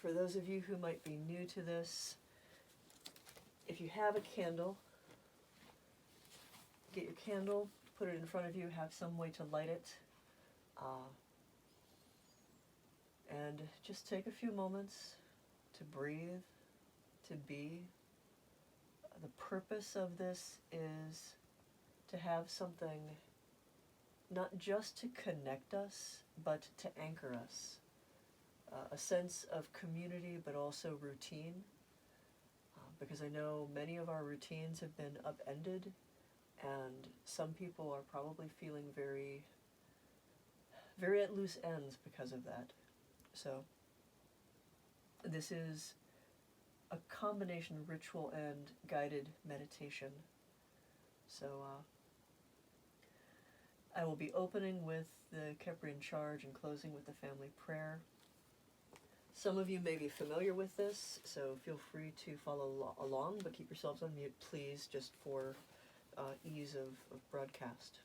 for those of you who might be new to this, if you have a candle, get your candle, put it in front of you, have some way to light it, and just take a few moments to breathe, to be. The purpose of this is to have something not just to connect us, but to anchor us. A sense of community, but also routine, because I know many of our routines have been upended, and some people are probably feeling very, very at loose ends because of that. So this is a combination of ritual and guided meditation. So I will be opening with the Kheprian Charge and closing with the family prayer. Some of you may be familiar with this, so feel free to follow along, but keep yourselves on mute, please, just for ease of broadcast.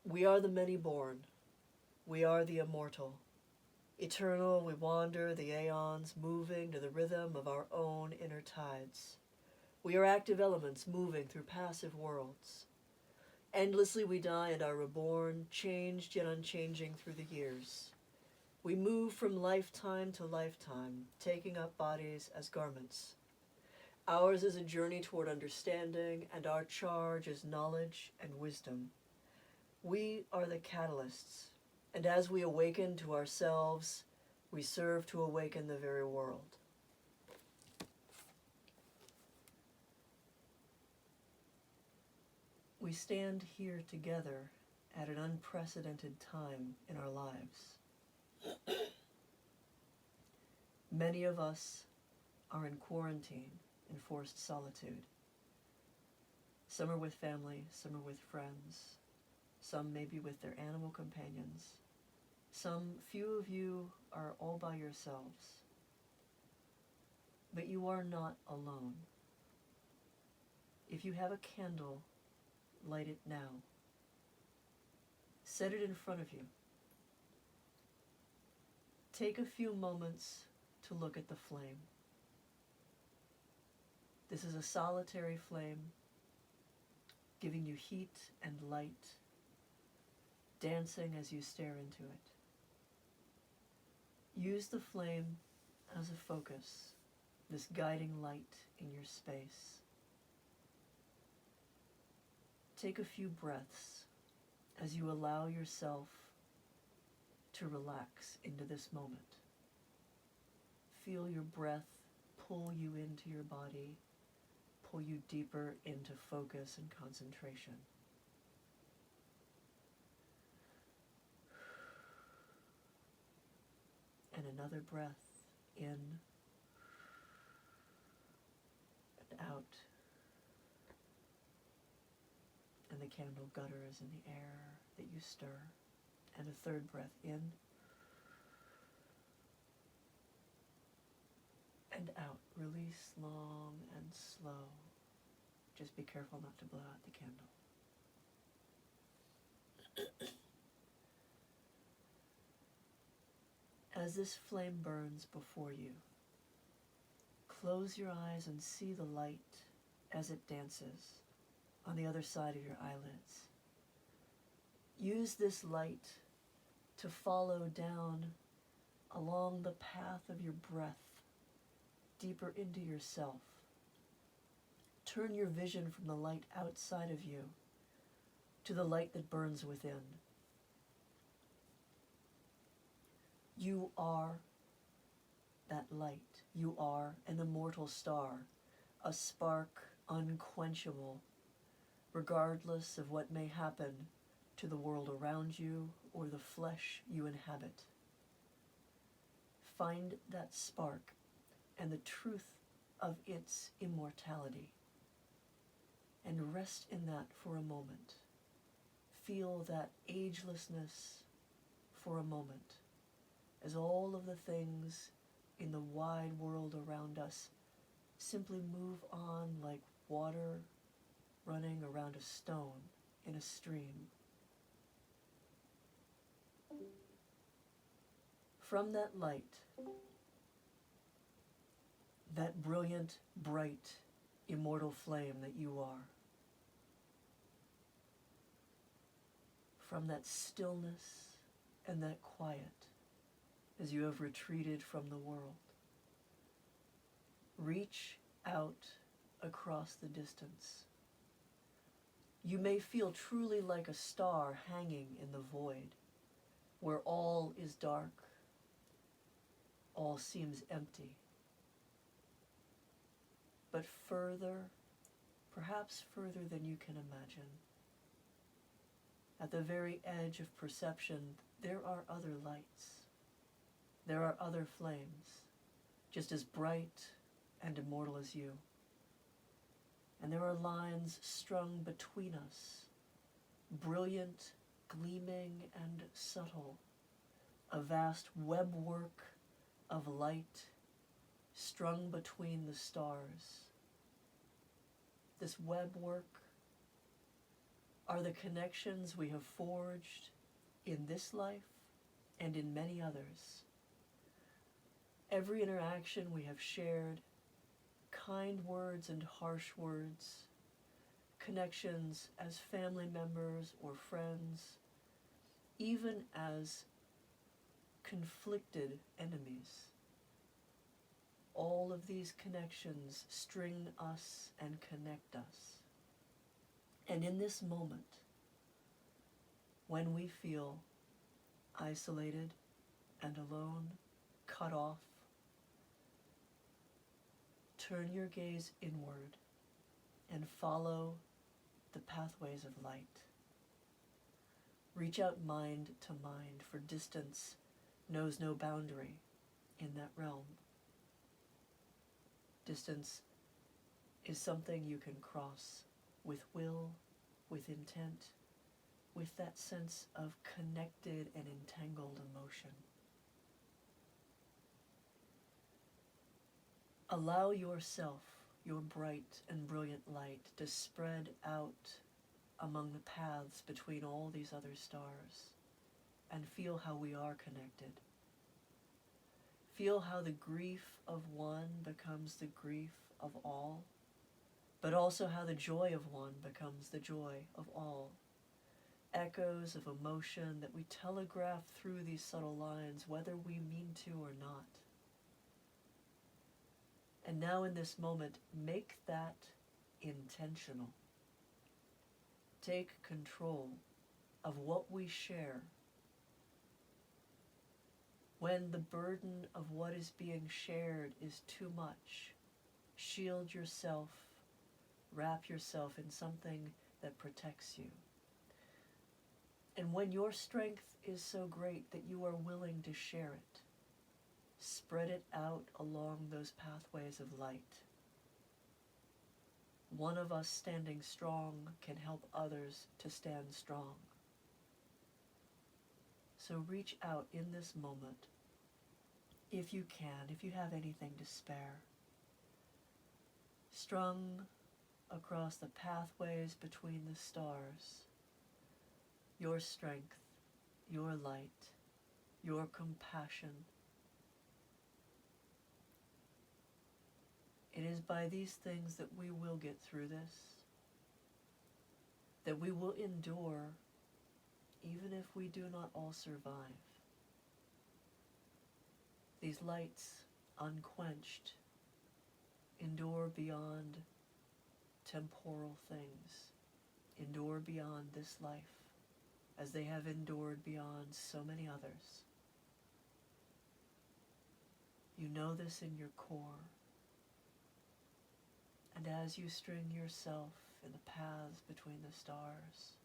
We are the many born. We are the immortal. Eternal, we wander the aeons, moving to the rhythm of our own inner tides. We are active elements moving through passive worlds. Endlessly we die and are reborn, changed yet unchanging through the years. We move from lifetime to lifetime, taking up bodies as garments. Ours is a journey toward understanding, and our charge is knowledge and wisdom. We are the catalysts, and as we awaken to ourselves, we serve to awaken the very world. We stand here together at an unprecedented time in our lives. Many of us are in quarantine, in forced solitude. Some are with family, some are with friends, some maybe with their animal companions. Some few of you are all by yourselves. But you are not alone. If you have a candle, light it now. Set it in front of you. Take a few moments to look at the flame. This is a solitary flame, giving you heat and light, dancing as you stare into it. Use the flame as a focus, this guiding light in your space. Take a few breaths as you allow yourself to relax into this moment. Feel your breath pull you into your body, pull you deeper into focus and concentration. And another breath in and out. And the candle gutters in the air that you stir. And a third breath in and out. Release long and slow. Just be careful not to blow out the candle. As this flame burns before you, close your eyes and see the light as it dances on the other side of your eyelids. Use this light to follow down along the path of your breath, deeper into yourself. Turn your vision from the light outside of you to the light that burns within. You are that light. You are an immortal star, a spark unquenchable, regardless of what may happen to the world around you or the flesh you inhabit. Find that spark and the truth of its immortality, and rest in that for a moment. Feel that agelessness for a moment, as all of the things in the wide world around us simply move on like water running around a stone in a stream. from that light, that brilliant, bright, immortal flame that you are, from that stillness and that quiet as you have retreated from the world, reach out across the distance. You may feel truly like a star hanging in the void, where all is dark, all seems empty. But further, perhaps further than you can imagine, at the very edge of perception, there are other lights. There are other flames, just as bright and immortal as you. And there are lines strung between us, brilliant, gleaming, and subtle, a vast webwork of light strung between the stars. This webwork are the connections we have forged in this life and in many others. Every interaction we have shared, kind words and harsh words, connections as family members or friends, even as conflicted enemies. All of these connections string us and connect us. And in this moment, when we feel isolated and alone, cut off, turn your gaze inward and follow the pathways of light. Reach out mind to mind, for distance knows no boundary in that realm. Distance is something you can cross with will, with intent, with that sense of connected and entangled emotion. Allow yourself, your bright and brilliant light, to spread out among the paths between all these other stars, and feel how we are connected. Feel how the grief of one becomes the grief of all, but also how the joy of one becomes the joy of all. Echoes of emotion that we telegraph through these subtle lines, whether we mean to or not. And now in this moment, make that intentional. Take control of what we share. When the burden of what is being shared is too much, shield yourself, wrap yourself in something that protects you. And when your strength is so great that you are willing to share it, spread it out along those pathways of light. One of us standing strong can help others to stand strong. So reach out in this moment, if you can, if you have anything to spare. Strung across the pathways between the stars, your strength, your light, your compassion. It is by these things that we will get through this, that we will endure, even if we do not all survive. These lights, unquenched, endure beyond temporal things, endure beyond this life, as they have endured beyond so many others. You know this in your core. And as you string yourself in the paths between the stars,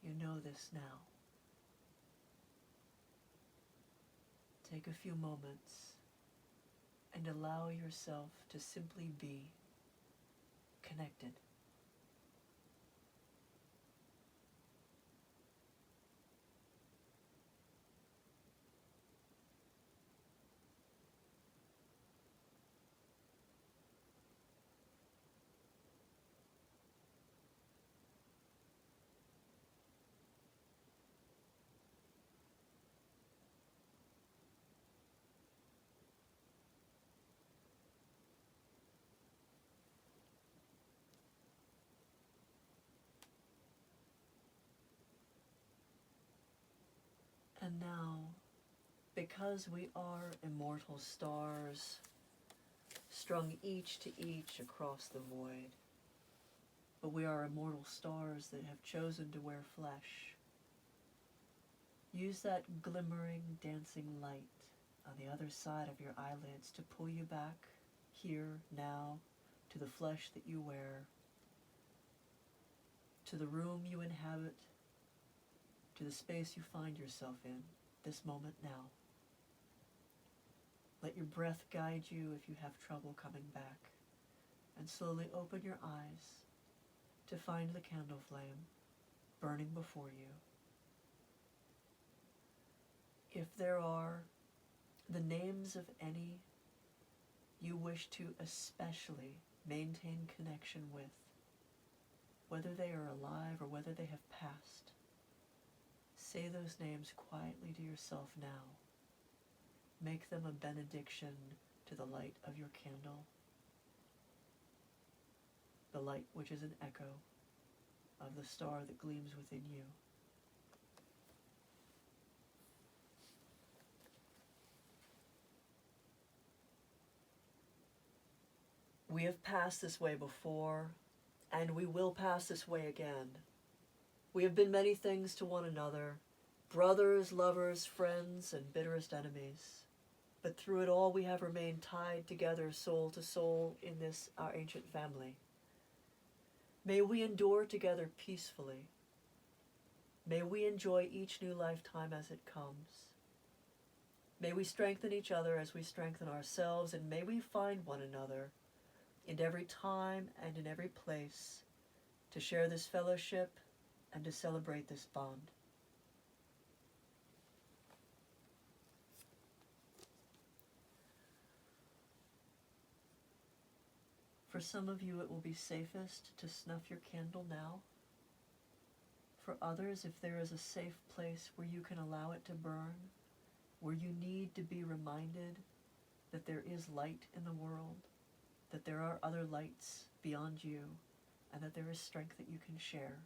you know this now. Take a few moments and allow yourself to simply be connected. because we are immortal stars, strung each to each across the void, but we are immortal stars that have chosen to wear flesh. Use that glimmering, dancing light on the other side of your eyelids to pull you back, here, now, to the flesh that you wear, to the room you inhabit, to the space you find yourself in, this moment now. Let your breath guide you if you have trouble coming back, and slowly open your eyes to find the candle flame burning before you. If there are the names of any you wish to especially maintain connection with, whether they are alive or whether they have passed, say those names quietly to yourself now. Make them a benediction to the light of your candle, the light which is an echo of the star that gleams within you. We have passed this way before, and we will pass this way again. We have been many things to one another, brothers, lovers, friends, and bitterest enemies. But through it all we have remained tied together soul to soul in this our ancient family. May we endure together peacefully. May we enjoy each new lifetime as it comes. May we strengthen each other as we strengthen ourselves, and may we find one another in every time and in every place to share this fellowship and to celebrate this bond. For some of you, it will be safest to snuff your candle now. For others, if there is a safe place where you can allow it to burn, where you need to be reminded that there is light in the world, that there are other lights beyond you, and that there is strength that you can share,